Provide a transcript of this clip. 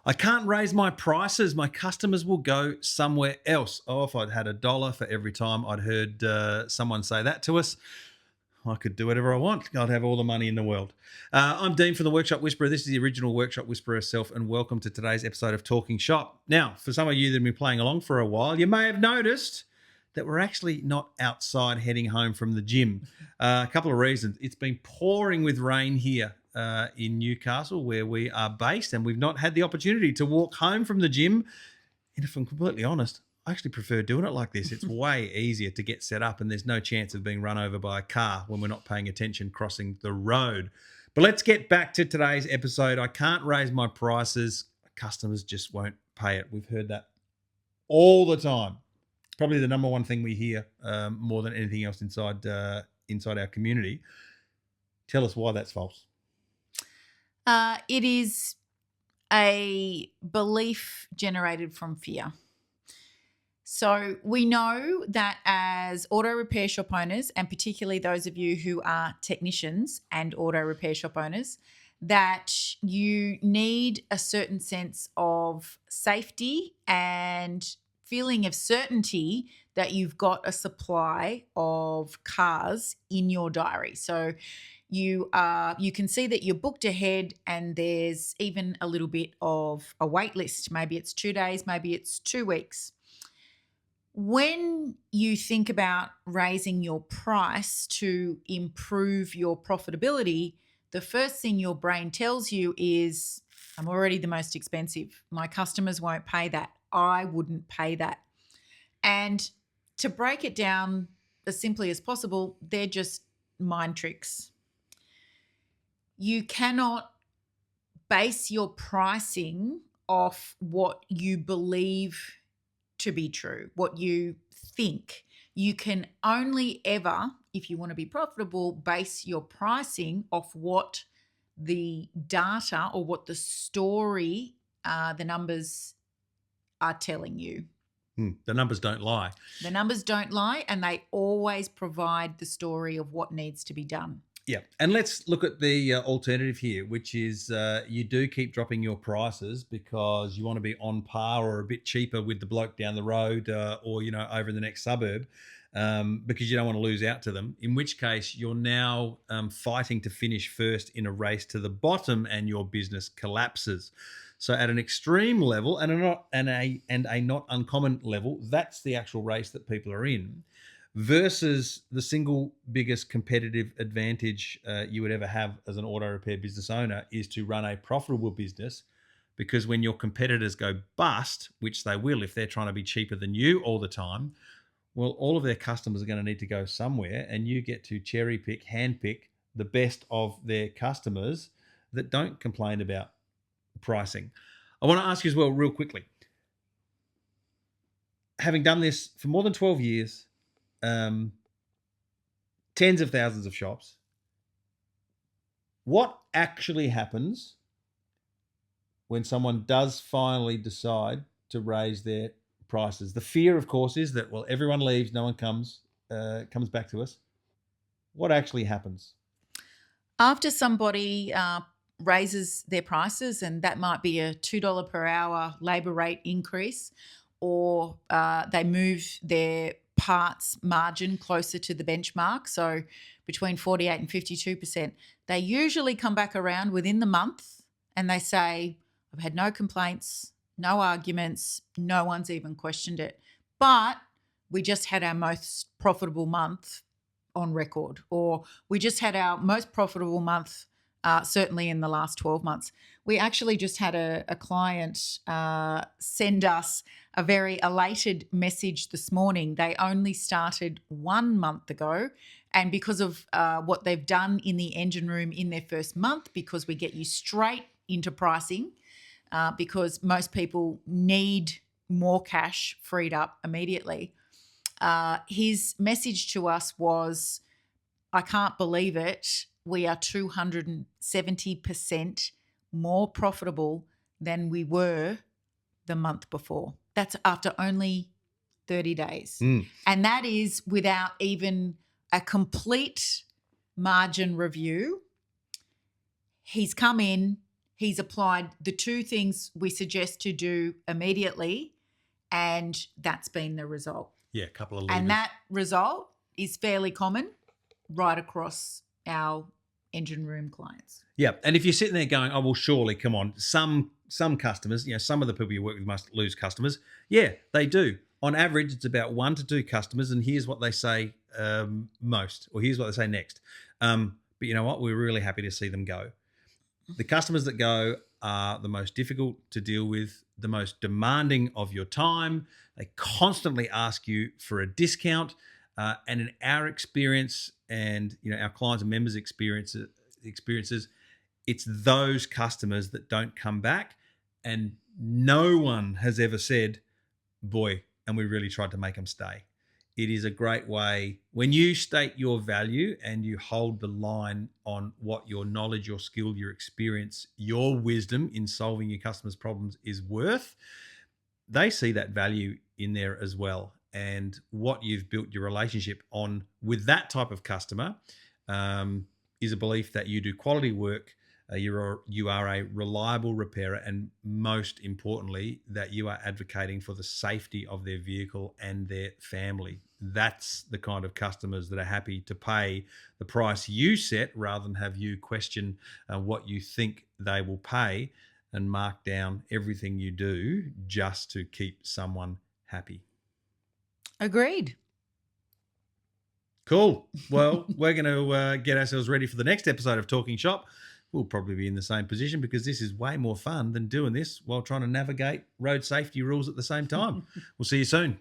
I can't raise my prices. My customers will go somewhere else. Oh, if I'd had $1 for every time I'd heard someone say that to us, I could do whatever I want. I'd have all the money in the world. I'm Dean from the Workshop Whisperer. This is the original Workshop Whisperer herself, and welcome to today's episode of Talking Shop. Now, for some of you that have been playing along for a while, you may have noticed that we're actually not outside heading home from the gym. A couple of reasons. It's been pouring with rain here in Newcastle, where we are based, and we've not had the opportunity to walk home from the gym. And if I'm completely honest, I actually prefer doing it like this. It's way easier to get set up, and there's no chance of being run over by a car when we're not paying attention crossing the road. But let's get back to today's episode. I can't raise my prices. Customers just won't pay it. We've heard that all the time. Probably the number one thing we hear more than anything else inside our community. Tell us why that's false. It is a belief generated from fear. So we know that as auto repair shop owners, and particularly those of you who are technicians and auto repair shop owners, that you need a certain sense of safety and feeling of certainty that you've got a supply of cars in your diary. So you can see that you're booked ahead, and there's even a little bit of a wait list. Maybe it's 2 days, maybe it's 2 weeks. When you think about raising your price to improve your profitability, the first thing your brain tells you is, I'm already the most expensive. My customers won't pay that. I wouldn't pay that. And to break it down as simply as possible, they're just mind tricks. You cannot base your pricing off what you believe to be true, what you think. You can only ever, if you want to be profitable, base your pricing off what the data or what the story, the numbers are telling you. The numbers don't lie. The numbers don't lie, and they always provide the story of what needs to be done. Yeah, and let's look at the alternative here, which is you do keep dropping your prices because you want to be on par or a bit cheaper with the bloke down the road or, over in the next suburb because you don't want to lose out to them, in which case you're now fighting to finish first in a race to the bottom and your business collapses. So at an extreme level and a not uncommon level, that's the actual race that people are in. Versus the single biggest competitive advantage you would ever have as an auto repair business owner is to run a profitable business, because when your competitors go bust, which they will if they're trying to be cheaper than you all the time, well, all of their customers are going to need to go somewhere, and you get to cherry pick, hand pick the best of their customers that don't complain about pricing. I want to ask you as well, real quickly, having done this for more than 12 years, tens of thousands of shops, what actually happens when someone does finally decide to raise their prices? The fear, of course, is that, well, everyone leaves, no one comes back to us. What actually happens? After somebody raises their prices, and that might be a $2 per hour labour rate increase, or they move their parts margin closer to the benchmark, so between 48 and 52%, they usually come back around within the month and they say, I've had no complaints, no arguments, no one's even questioned it, but we just had our most profitable month on record, or we just had our most profitable month certainly in the last 12 months. We actually just had a client send us a very elated message this morning. They only started 1 month ago, and because of what they've done in the engine room in their first month, because we get you straight into pricing, because most people need more cash freed up immediately. His message to us was, I can't believe it. We are 270% more profitable than we were the month before. That's after only 30 days. And that is without even a complete margin review. He's come in, he's applied the two things we suggest to do immediately, and that's been the result. Yeah, a couple of levers. And that result is fairly common right across our engine room clients. Yeah, and if you're sitting there going, "Oh well, surely, come on." Some customers, some of the people you work with must lose customers. Yeah, they do. On average, it's about 1 to 2 customers, and here's what they say most, or here's what they say next. But you know what? We're really happy to see them go. The customers that go are the most difficult to deal with, the most demanding of your time. They constantly ask you for a discount, and in our experience, and our clients and members' experiences, it's those customers that don't come back, and no one has ever said, "Boy, and we really tried to make them stay." It is a great way when you state your value and you hold the line on what your knowledge, your skill, your experience, your wisdom in solving your customers' problems is worth. They see that value in there as well. And what you've built your relationship on with that type of customer is a belief that you do quality work, you are a reliable repairer, and most importantly, that you are advocating for the safety of their vehicle and their family. That's the kind of customers that are happy to pay the price you set rather than have you question what you think they will pay and mark down everything you do just to keep someone happy. Agreed. Cool. Well, we're going to get ourselves ready for the next episode of Talking Shop. We'll probably be in the same position because this is way more fun than doing this while trying to navigate road safety rules at the same time. We'll see you soon.